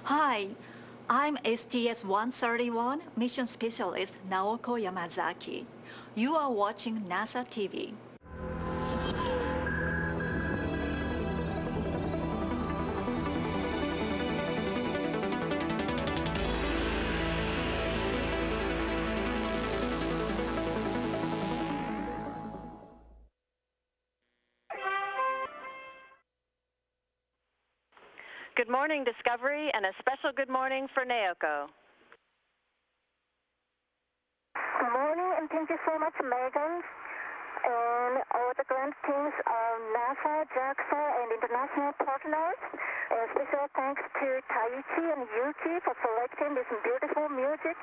Hi, I'm STS-131 Mission Specialist Naoko Yamazaki. You are watching NASA TV. Good morning, Discovery, and a special good morning for Naoko. Good morning, and thank you so much, Megan, and all the grant teams of NASA, JAXA, and international partners. And special thanks to Taichi and Yuki for selecting this beautiful music.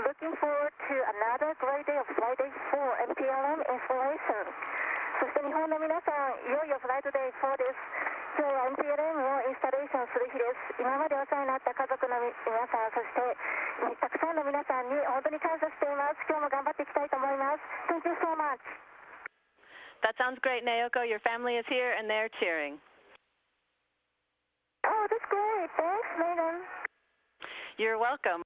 Looking forward to another great day of Flight 4 MPLM installation. そして日本の皆さん、いよいよフライトデー4です。今日は MPLM をインスタレーションする日です。今までお世話になった家族の皆さん、そしてたくさんの皆さんに本当に感謝しています。今日も頑張っていきたいと思います。Thank you so much. That sounds great, Naoko. Your family is here and they're cheering. Oh, that's great. Thanks, Megan. You're welcome.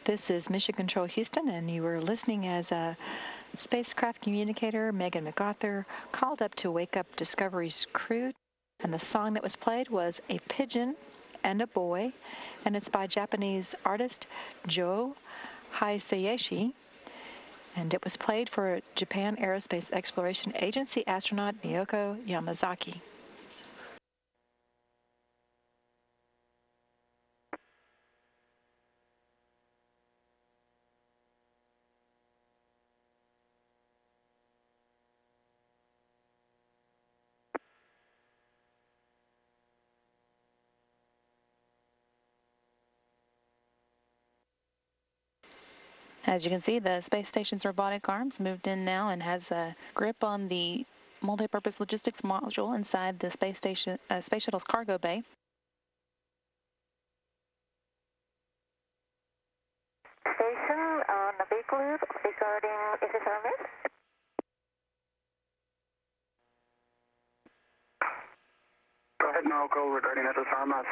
This is Mission Control Houston, and you were listening as a spacecraft communicator, Megan MacArthur, called up to wake up Discovery's crew. And the song that was played was A Pigeon and a Boy, and it's by Japanese artist Jo Hisaishi. And it was played for Japan Aerospace Exploration Agency astronaut Naoko Yamazaki. As you can see, the space station's robotic arms moved in now and has a grip on the multi-purpose logistics module inside the space shuttle's cargo bay. Station on the big loop regarding SSRMS. Go ahead, Naoko, regarding SSRMS.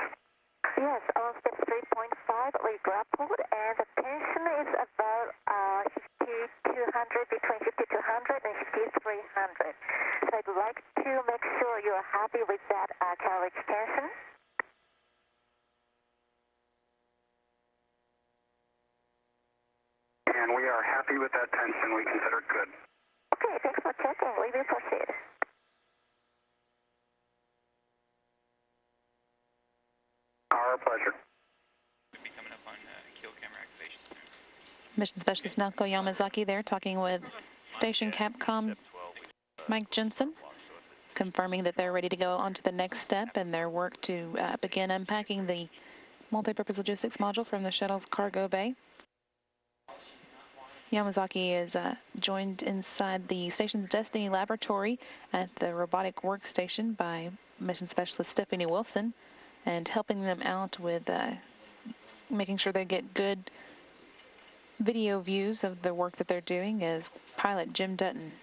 Yes, on step 3.5, we grappled, and the tension is about 5,200, between 5,200 and 5,300. So I'd like to make sure you're happy with that carriage tension. And we are happy with that tension. We consider it good. Okay, thanks for checking. We will proceed. Our pleasure. Be coming up on kill camera activation soon. Mission Specialist Naoko Yamazaki there talking with Station Capcom Mike Jensen, confirming that they're ready to go on to the next step in their work to begin unpacking the multi-purpose logistics module from the shuttle's cargo bay. Yamazaki is joined inside the station's Destiny laboratory at the robotic workstation by Mission Specialist Stephanie Wilson, and helping them out with making sure they get good video views of the work that they're doing is pilot Jim Dutton.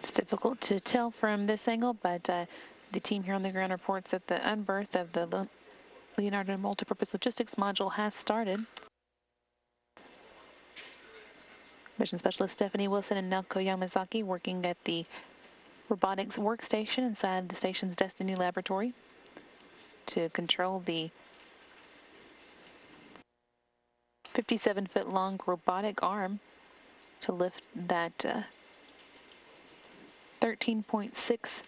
It's difficult to tell from this angle, but the team here on the ground reports that the unberth of the Leonardo Multipurpose Logistics Module has started. Mission Specialist Stephanie Wilson and Naoko Yamazaki working at the robotics workstation inside the station's Destiny laboratory to control the 57-foot long robotic arm to lift that 13.6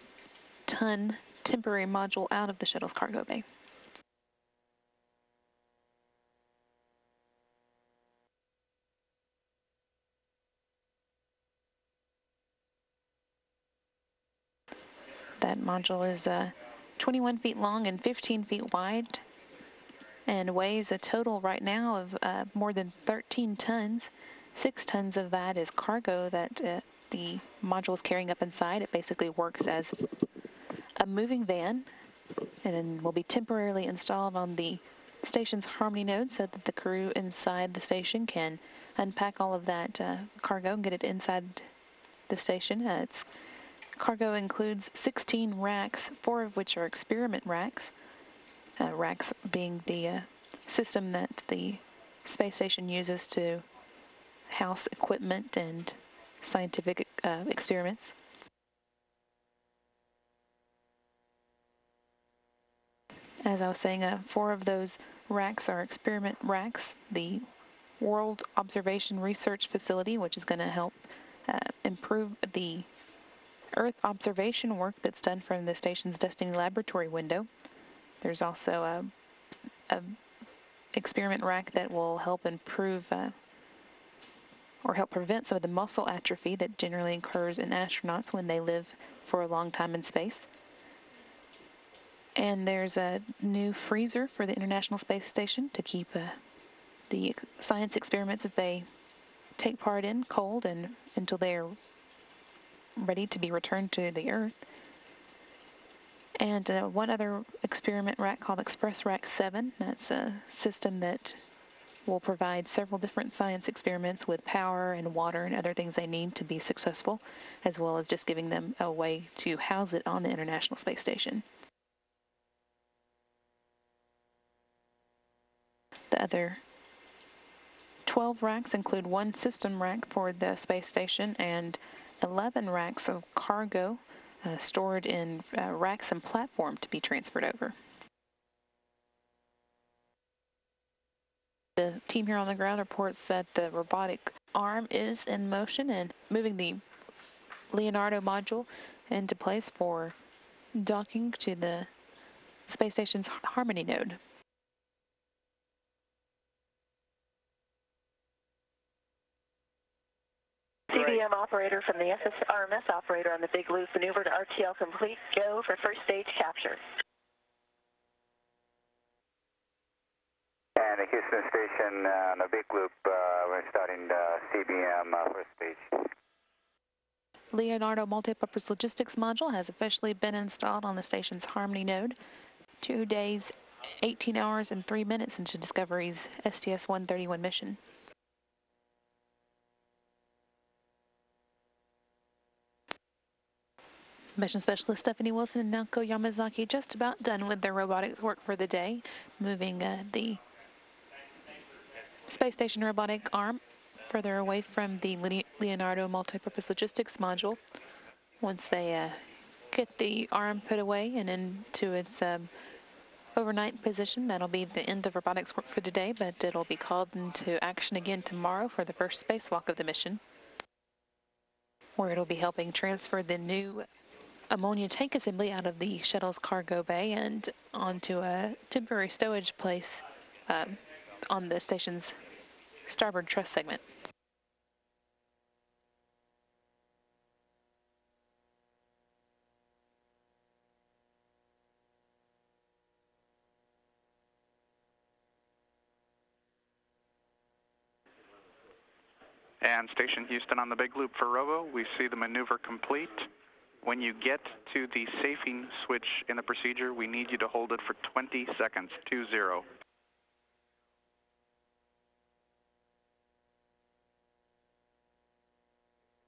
ton temporary module out of the shuttle's cargo bay. That module is 21 feet long and 15 feet wide and weighs a total right now of more than 13 tons. 6 tons of that is cargo that the module is carrying up inside. It basically works as a moving van and then will be temporarily installed on the station's Harmony node so that the crew inside the station can unpack all of that cargo and get it inside the station. Its cargo includes 16 racks, 4 of which are experiment racks. Racks being the system that the space station uses to house equipment and scientific experiments. As I was saying, 4 of those racks are experiment racks. The World Observation Research Facility, which is going to help improve the Earth observation work that's done from the station's Destiny Laboratory window. There's also a experiment rack that will help improve or help prevent some of the muscle atrophy that generally occurs in astronauts when they live for a long time in space. And there's a new freezer for the International Space Station to keep the science experiments that they take part in cold and until they're ready to be returned to the Earth. And one other experiment rack called Express Rack 7. That's a system that will provide several different science experiments with power and water and other things they need to be successful, as well as just giving them a way to house it on the International Space Station. The other 12 racks include 1 system rack for the space station and 11 racks of cargo stored in racks and platform to be transferred over. The team here on the ground reports that the robotic arm is in motion and moving the Leonardo module into place for docking to the space station's Harmony node. CBM operator from the RMS operator on the Big Loop, maneuver to RTL complete, go for first stage capture. And the Houston station on the Big Loop, we're starting CBM first stage. Leonardo Multipurpose Logistics Module has officially been installed on the station's Harmony node. 2 days, 18 hours, and 3 minutes into Discovery's STS-131 mission. Mission Specialist Stephanie Wilson and Naoko Yamazaki just about done with their robotics work for the day, moving the space station robotic arm further away from the Leonardo Multipurpose Logistics Module. Once they get the arm put away and into its overnight position, that'll be the end of robotics work for today, but it'll be called into action again tomorrow for the first spacewalk of the mission, where it'll be helping transfer the new ammonia tank assembly out of the shuttle's cargo bay and onto a temporary stowage place on the station's starboard truss segment. And Station Houston on the Big Loop for Robo, we see the maneuver complete. When you get to the safing switch in the procedure, we need you to hold it for 20 seconds, 20.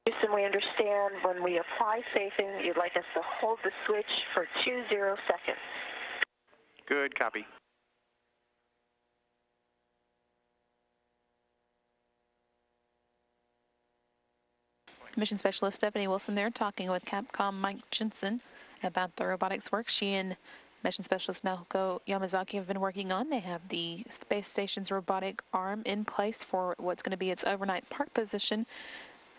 Houston, we understand when we apply safing, you'd like us to hold the switch for 20 seconds. Good copy. Mission Specialist Stephanie Wilson there talking with Capcom Mike Jensen about the robotics work she and Mission Specialist Naoko Yamazaki have been working on. They have the space station's robotic arm in place for what's going to be its overnight park position.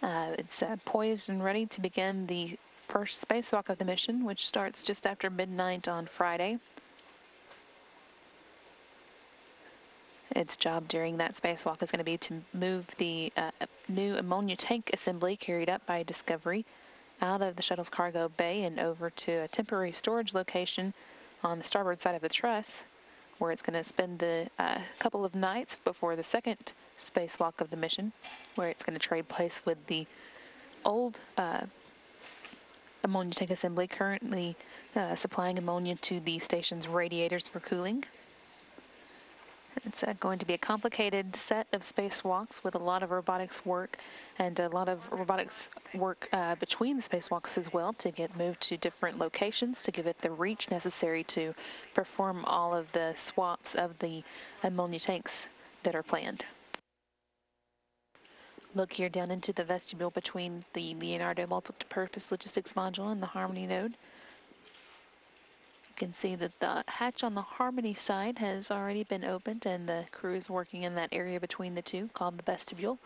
It's poised and ready to begin the first spacewalk of the mission, which starts just after midnight on Friday. Its job during that spacewalk is going to be to move the new ammonia tank assembly carried up by Discovery out of the shuttle's cargo bay and over to a temporary storage location on the starboard side of the truss, where it's going to spend the couple of nights before the second spacewalk of the mission, where it's going to trade place with the old ammonia tank assembly currently supplying ammonia to the station's radiators for cooling. It's going to be a complicated set of spacewalks with a lot of robotics work and a lot of robotics work between the spacewalks as well to get moved to different locations to give it the reach necessary to perform all of the swaps of the ammonia tanks that are planned. Look here down into the vestibule between the Leonardo multi-purpose logistics module and the Harmony node. You can see that the hatch on the Harmony side has already been opened and the crew is working in that area between the two called the vestibule.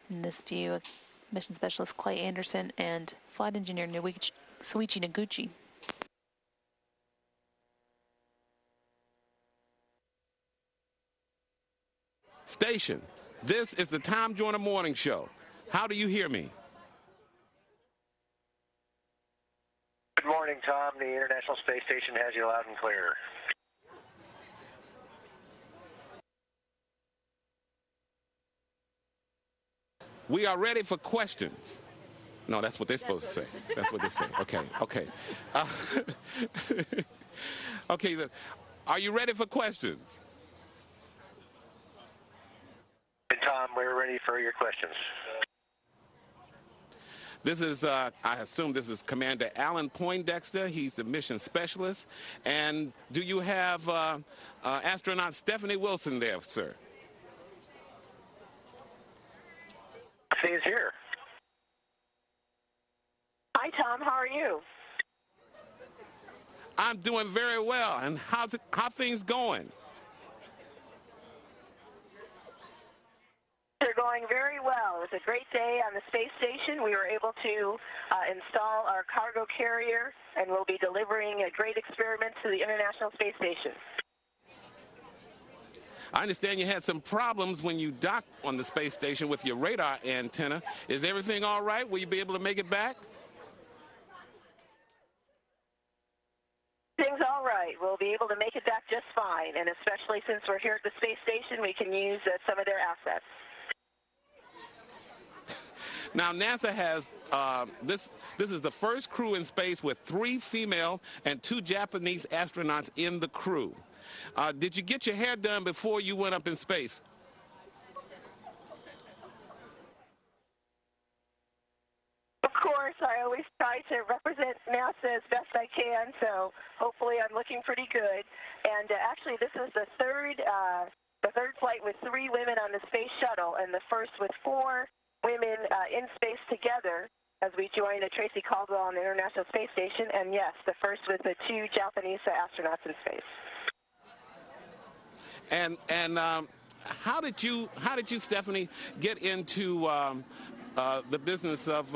In this view, Mission Specialist Clay Anderson and Flight Engineer Suichi Noguchi. Station, this is the Tom Joyner Morning Show. How do you hear me? Good morning, Tom. The International Space Station has you loud and clear. We are ready for questions. No, that's what they're supposed to say. That's what they say. Okay, okay. Okay, are you ready for questions? And Tom, we're ready for your questions. This is, I assume this is Commander Alan Poindexter. He's the mission specialist. And do you have astronaut Stephanie Wilson there, sir? She is here. Hi, Tom. How are you? I'm doing very well. And how things going? They're going very well. It was a great day on the space station. We were able to install our cargo carrier, and we'll be delivering a great experiment to the International Space Station. I understand you had some problems when you docked on the space station with your radar antenna. Is everything all right? Will you be able to make it back? Things all right. We'll be able to make it back just fine, and especially since we're here at the space station, we can use some of their assets. Now, NASA has, this is the first crew in space with 3 female and 2 Japanese astronauts in the crew. Did you get your hair done before you went up in space? Of course, I always try to represent NASA as best I can, so hopefully I'm looking pretty good. And actually, this is the third flight with 3 women on the space shuttle, and the first with 4 women in space together as we join Tracy Caldwell on the International Space Station, and yes, the first with the 2 Japanese astronauts in space. And how did you, Stephanie, get into the business of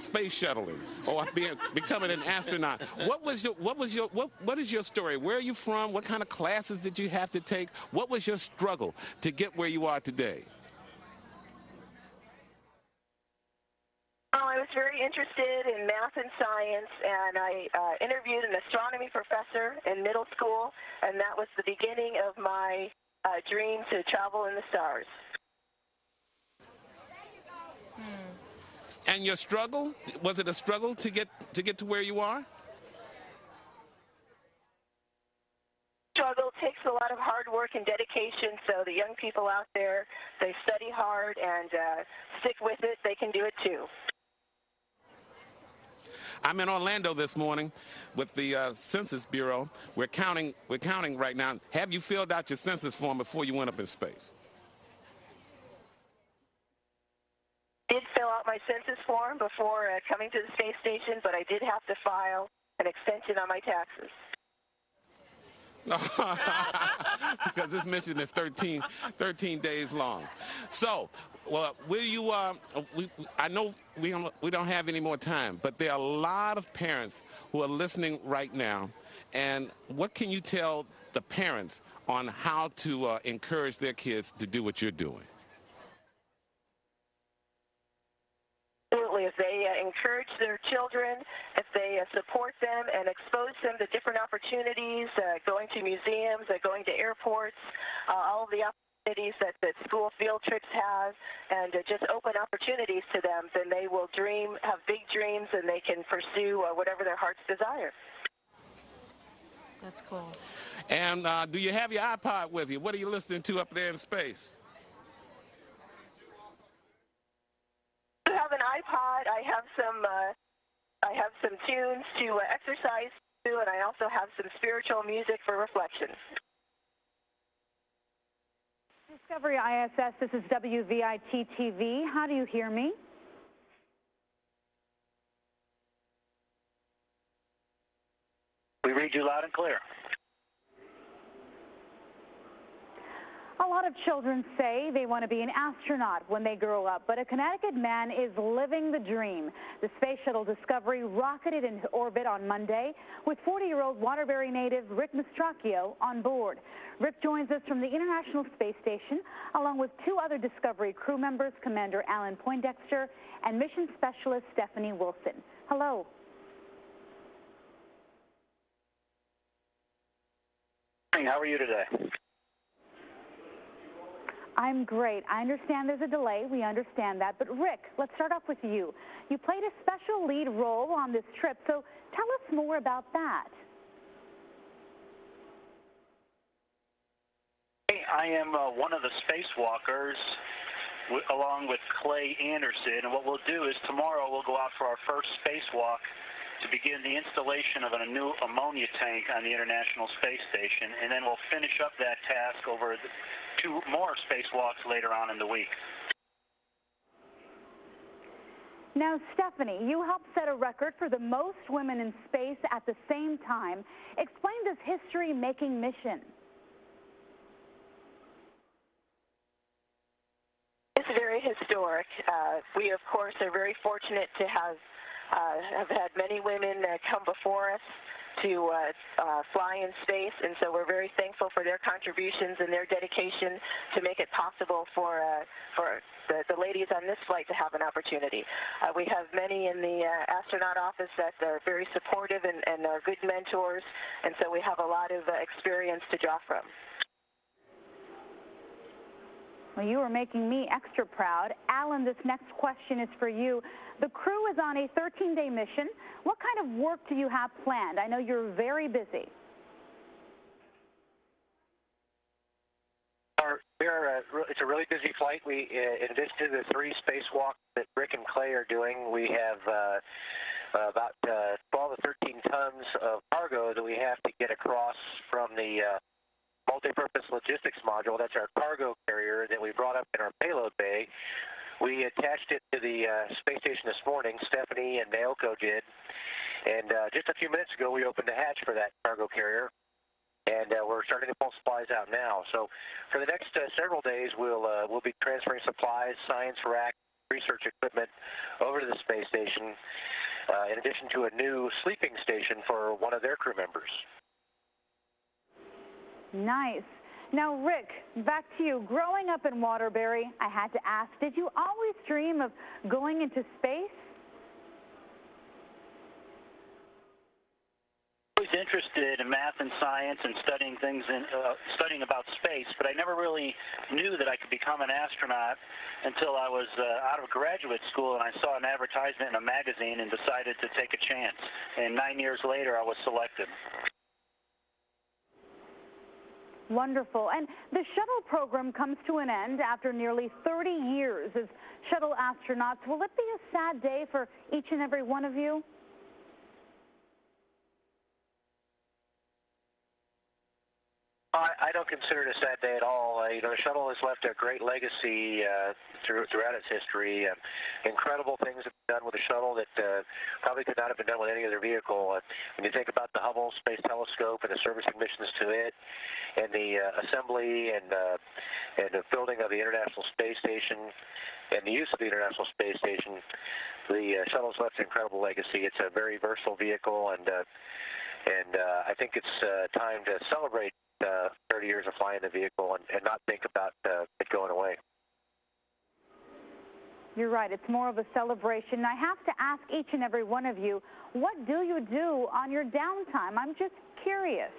space shuttling or becoming an astronaut? What is your story? Where are you from? What kind of classes did you have to take? What was your struggle to get where you are today? Oh, I was very interested in math and science, and I interviewed an astronomy professor in middle school, and that was the beginning of my dream to travel in the stars. And your struggle, was it a struggle to get to where you are? Struggle takes a lot of hard work and dedication, so the young people out there, they study hard and stick with it. They can do it too. I'm in Orlando this morning with the Census Bureau. We're counting right now. Have you filled out your census form before you went up in space? I did fill out my census form before coming to the space station, but I did have to file an extension on my taxes. Because this mission is 13 days long. So, well, will you? I know we don't have any more time, but there are a lot of parents who are listening right now. And what can you tell the parents on how to encourage their kids to do what you're doing? Absolutely. If they encourage their children, if they support them and expose them to different opportunities, going to museums, going to airports, all of the opportunities that school field trips have, and just open opportunities to them, then they will have big dreams, and they can pursue whatever their hearts desire. That's cool. And do you have your iPod with you? What are you listening to up there in space? I have an iPod. I have some tunes to exercise to, and I also have some spiritual music for reflection. Discovery ISS, this is WVIT-TV. How do you hear me? We read you loud and clear. A lot of children say they want to be an astronaut when they grow up, but a Connecticut man is living the dream. The Space Shuttle Discovery rocketed into orbit on Monday with 40-year-old Waterbury native Rick Mastracchio on board. Rick joins us from the International Space Station, along with two other Discovery crew members, Commander Alan Poindexter and Mission Specialist Stephanie Wilson. Hello. How are you today? I'm great. I understand there's a delay. We understand that. But Rick, let's start off with you. You played a special lead role on this trip, so tell us more about that. I am one of the spacewalkers along with Clay Anderson, and what we'll do is tomorrow we'll go out for our first spacewalk to begin the installation of a new ammonia tank on the International Space Station, and then we'll finish up that task over two more spacewalks later on in the week. Now, Stephanie, you helped set a record for the most women in space at the same time. Explain this history-making mission. It's very historic. We, of course, are very fortunate to have had many women come before us to fly in space, and so we're very thankful for their contributions and their dedication to make it possible for the ladies on this flight to have an opportunity. We have many in the astronaut office that are very supportive and are good mentors, and so we have a lot of experience to draw from. Well, you are making me extra proud. Alan, this next question is for you. The crew is on a 13-day mission. What kind of work do you have planned? I know you're very busy. It's a really busy flight. We, in addition to the 3 spacewalks that Rick and Clay are doing, we have about 12 to 13 tons of cargo that we have to get across from the multi-purpose logistics module. That's our cargo carrier that we brought up in our payload bay. We attached it to the space station this morning. Stephanie and Naoko did. And just a few minutes ago, we opened the hatch for that cargo carrier. And we're starting to pull supplies out now. So for the next several days, we'll be transferring supplies, science rack, research equipment over to the space station, in addition to a new sleeping station for one of their crew members. Nice. Now, Rick, back to you. Growing up in Waterbury, I had to ask, did you always dream of going into space? I was interested in math and science and studying about space, but I never really knew that I could become an astronaut until I was out of graduate school, and I saw an advertisement in a magazine and decided to take a chance. And 9 years later, I was selected. Wonderful. And the shuttle program comes to an end after nearly 30 years as shuttle astronauts. Will it be a sad day for each and every one of you? I don't consider it a sad day at all. You know, the shuttle has left a great legacy throughout its history. Incredible things have been done with the shuttle that probably could not have been done with any other vehicle. When you think about the Hubble Space Telescope and the servicing missions to it, and the assembly and the building of the International Space Station, and the use of the International Space Station, the shuttle's left an incredible legacy. It's a very versatile vehicle, and I think it's time to celebrate 30 years of flying the vehicle and not think about it going away. You're right. It's more of a celebration. I have to ask each and every one of you, what do you do on your downtime? I'm just curious.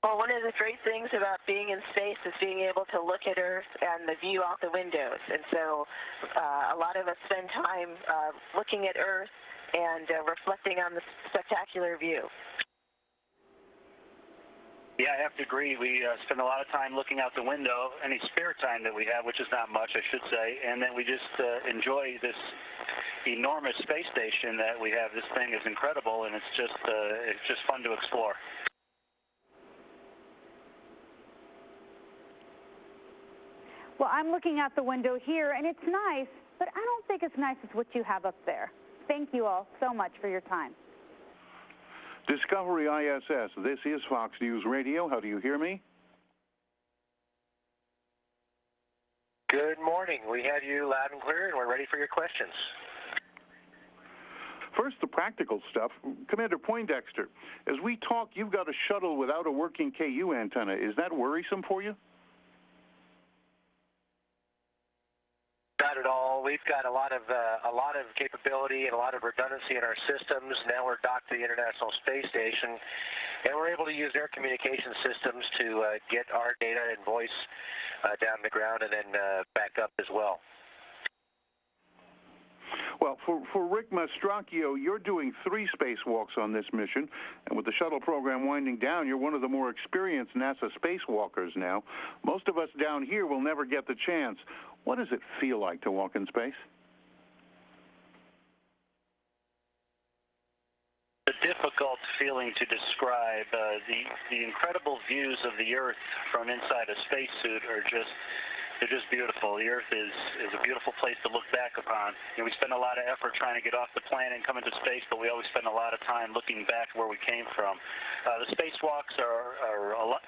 Well, one of the great things about being in space is being able to look at Earth and the view out the windows. And so a lot of us spend time looking at Earth and reflecting on the spectacular view. Yeah, I have to agree. We spend a lot of time looking out the window, any spare time that we have, which is not much, I should say, and then we just enjoy this enormous space station that we have. This thing is incredible, and it's just fun to explore. Well, I'm looking out the window here, and it's nice, but I don't think it's nice as what you have up there. Thank you all so much for your time. Discovery ISS, this is Fox News Radio. How do you hear me? Good morning. We have you loud and clear, and we're ready for your questions. First, the practical stuff. Commander Poindexter, as we talk, you've got a shuttle without a working KU antenna. Is that worrisome for you? Not at all. We've got a lot of capability and a lot of redundancy in our systems. Now we're docked to the International Space Station, and we're able to use their communication systems to get our data and voice down the ground and then back up as well. Well, for Rick Mastracchio, you're doing 3 spacewalks on this mission, and with the shuttle program winding down, you're one of the more experienced NASA spacewalkers now. Most of us down here will never get the chance. What does it feel like to walk in space? A difficult feeling to describe. The incredible views of the Earth from inside a spacesuit are they're just beautiful. The Earth is a beautiful place to look back upon. You know, we spend a lot of effort trying to get off the planet and come into space, but we always spend a lot of time looking back where we came from. The spacewalks are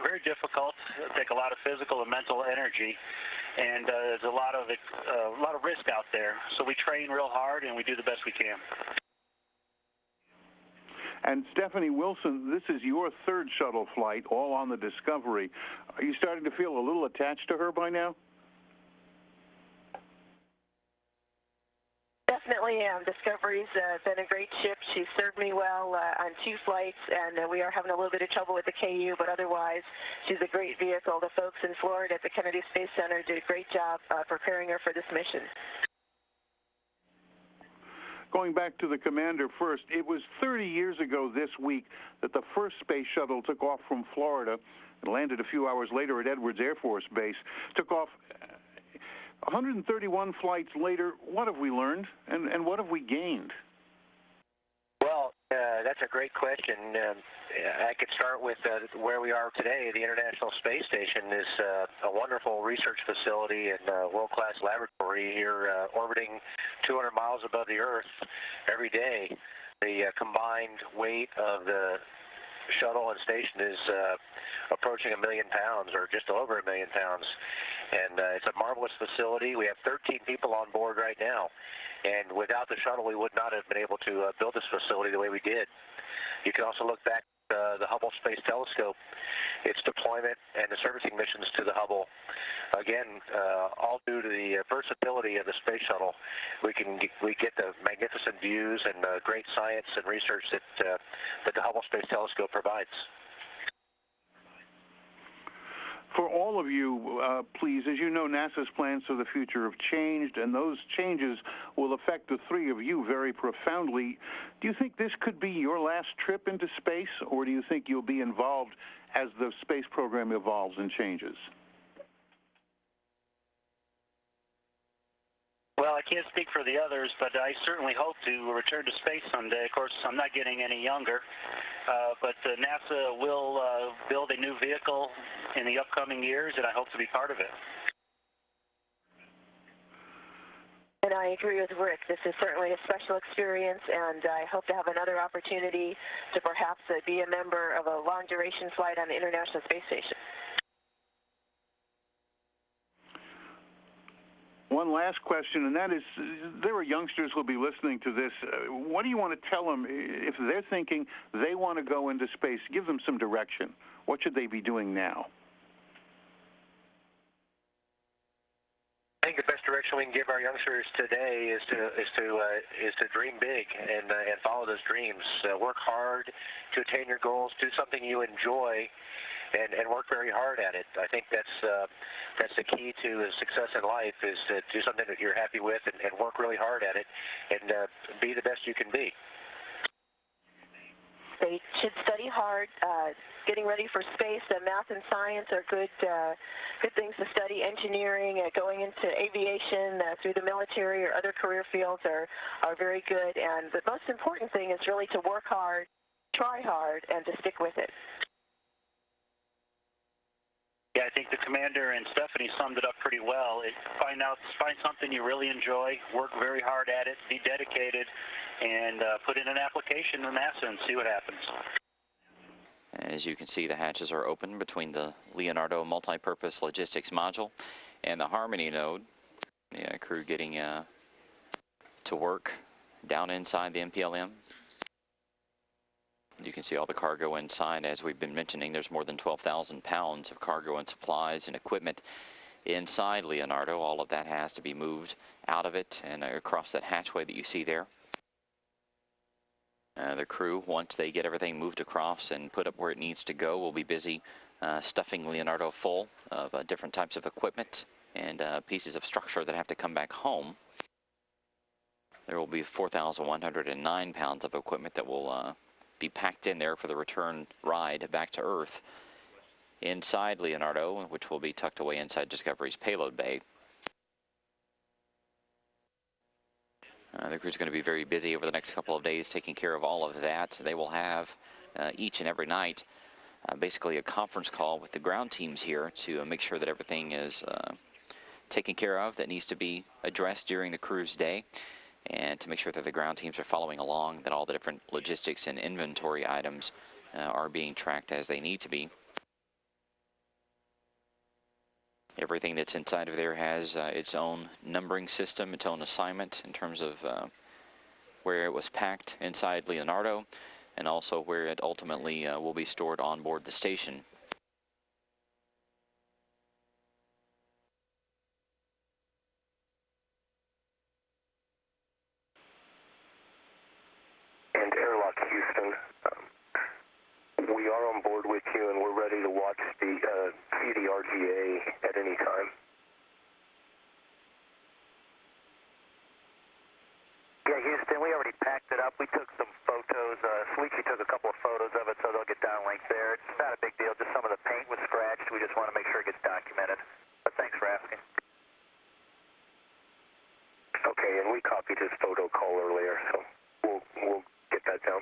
very difficult. They take a lot of physical and mental energy, and there's a lot of risk out there. So we train real hard and we do the best we can. And Stephanie Wilson, this is your 3rd shuttle flight, all on the Discovery. Are you starting to feel a little attached to her by now? Definitely am. Discovery's been a great ship. She served me well on 2 flights, and we are having a little bit of trouble with the KU, but otherwise she's a great vehicle. The folks in Florida at the Kennedy Space Center did a great job preparing her for this mission. Going back to the commander first, it was 30 years ago this week that the first space shuttle took off from Florida and landed a few hours later at Edwards Air Force Base. Took off 131 flights later. What have we learned, and what have we gained? Well, that's a great question. I could start with where we are today. The International Space Station is a wonderful research facility and world-class laboratory here orbiting 200 miles above the Earth every day. The combined weight of the shuttle and station is approaching 1 million pounds, or just over 1 million pounds. And it's a marvelous facility. We have 13 people on board right now. And without the shuttle, we would not have been able to build this facility the way we did. You can also look back at the Hubble Space Telescope, its deployment and the servicing missions to the Hubble. Again, all due to the versatility of the space shuttle, we get the magnificent views and great science and research that the Hubble Space Telescope provides. For all of you, please, as you know, NASA's plans for the future have changed, and those changes will affect the 3 of you very profoundly. Do you think this could be your last trip into space, or do you think you'll be involved as the space program evolves and changes? Well, I can't speak for the others, but I certainly hope to return to space someday. Of course, I'm not getting any younger, but NASA will build a new vehicle in the upcoming years, and I hope to be part of it. And I agree with Rick. This is certainly a special experience, and I hope to have another opportunity to perhaps be a member of a long-duration flight on the International Space Station. One last question, and that is, there are youngsters who will be listening to this. What do you want to tell them if they're thinking they want to go into space? Give them some direction. What should they be doing now? I think the best direction we can give our youngsters today is to dream big and follow those dreams. Work hard to attain your goals. Do something you enjoy, and work very hard at it. I think that's the key to success in life, is to do something that you're happy with and work really hard at it and be the best you can be. They should study hard. Getting ready for space, math and science are good things to study. Engineering, going into aviation through the military or other career fields are very good. And the most important thing is really to work hard, try hard, and to stick with it. Yeah, I think the commander and Stephanie summed it up pretty well. Find something you really enjoy, work very hard at it, be dedicated, and put in an application to NASA and see what happens. As you can see, the hatches are open between the Leonardo Multipurpose Logistics Module and the Harmony node. The crew getting to work down inside the MPLM. You can see all the cargo inside. As we've been mentioning, there's more than 12,000 pounds of cargo and supplies and equipment inside Leonardo. All of that has to be moved out of it and across that hatchway that you see there. The crew, once they get everything moved across and put up where it needs to go, will be busy stuffing Leonardo full of different types of equipment and pieces of structure that have to come back home. There will be 4,109 pounds of equipment that will be packed in there for the return ride back to Earth inside Leonardo, which will be tucked away inside Discovery's payload bay. The crew's going to be very busy over the next couple of days taking care of all of that. They will have each and every night basically a conference call with the ground teams here to make sure that everything is taken care of that needs to be addressed during the crew's day, and to make sure that the ground teams are following along, that all the different logistics and inventory items are being tracked as they need to be. Everything that's inside of there has its own numbering system, its own assignment in terms of where it was packed inside Leonardo, and also where it ultimately will be stored on board the station. And Airlock Houston, we are on board with you, and we're ready to watch the see the RGA at any time. Yeah, Houston, we already packed it up. We took some photos. Sweetie took a couple of photos of it, so they'll get downlinked there. It's not a big deal. Just some of the paint was scratched. We just want to make sure it gets documented. But thanks for asking. Okay, and we copied his photo call earlier, so we'll get that down.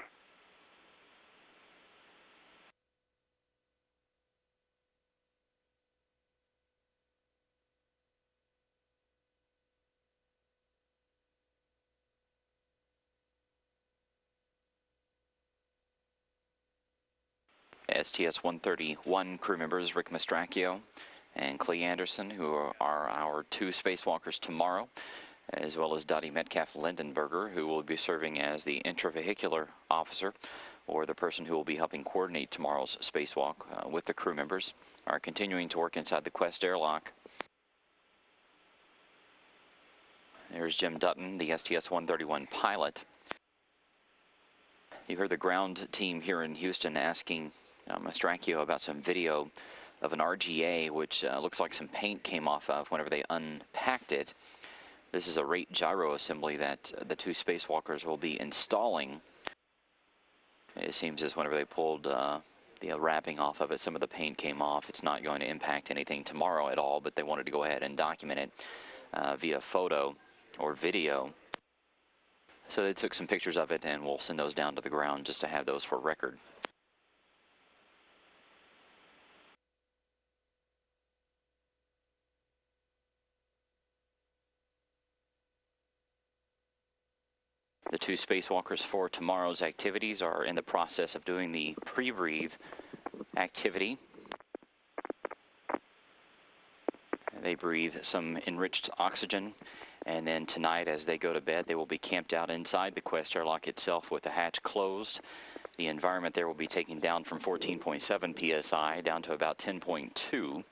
STS-131 crew members Rick Mastracchio and Clay Anderson, who are our two spacewalkers tomorrow, as well as Dottie Metcalf Lindenberger, who will be serving as the intravehicular officer, or the person who will be helping coordinate tomorrow's spacewalk with the crew members, are continuing to work inside the Quest airlock. There's Jim Dutton, the STS-131 pilot. You heard the ground team here in Houston asking Mastracchio about some video of an RGA, which looks like some paint came off of whenever they unpacked it. This is a rate gyro assembly that the two spacewalkers will be installing. It seems as whenever they pulled the wrapping off of it, some of the paint came off. It's not going to impact anything tomorrow at all, but they wanted to go ahead and document it via photo or video. So they took some pictures of it, and we'll send those down to the ground just to have those for record. The two spacewalkers for tomorrow's activities are in the process of doing the pre-breathe activity. They breathe some enriched oxygen, and then tonight as they go to bed, they will be camped out inside the Quest airlock itself with the hatch closed. The environment there will be taken down from 14.7 psi down to about 10.2.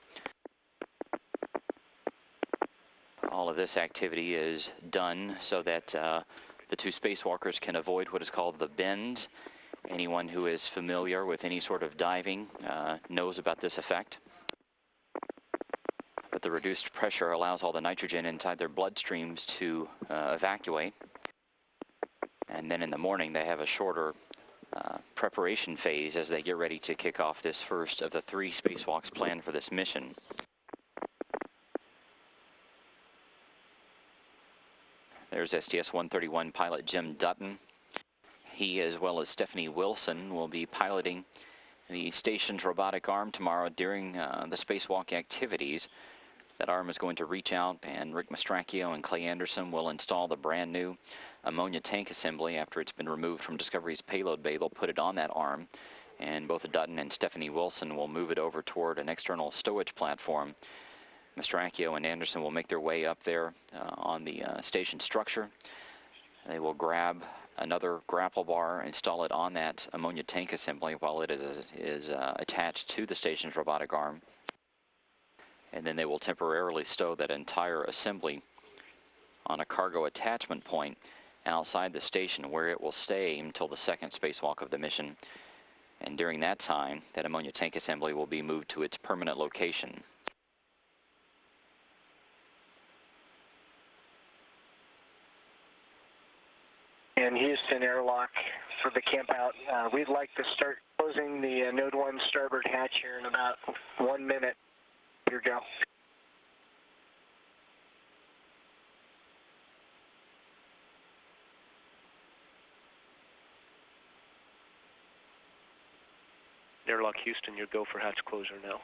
All of this activity is done so that the two spacewalkers can avoid what is called the bend Anyone who is familiar with any sort of diving knows about this effect. But the reduced pressure allows all the nitrogen inside their bloodstreams to evacuate. And then in the morning, they have a shorter preparation phase as they get ready to kick off this first of the 3 spacewalks planned for this mission. There's STS-131 pilot Jim Dutton. He, as well as Stephanie Wilson, will be piloting the station's robotic arm tomorrow during the spacewalk activities. That arm is going to reach out, and Rick Mastracchio and Clay Anderson will install the brand new ammonia tank assembly after it's been removed from Discovery's payload bay. They'll put it on that arm, and both Dutton and Stephanie Wilson will move it over toward an external stowage platform. Mastracchio and Anderson will make their way up there on the station structure. They will grab another grapple bar, install it on that ammonia tank assembly while it is attached to the station's robotic arm. And then they will temporarily stow that entire assembly on a cargo attachment point outside the station, where it will stay until the second spacewalk of the mission. And during that time, that ammonia tank assembly will be moved to its permanent location. And Houston airlock for the camp out. We'd like to start closing the Node 1 starboard hatch here in about 1 minute. Here we go. Airlock Houston, your go for hatch closure now.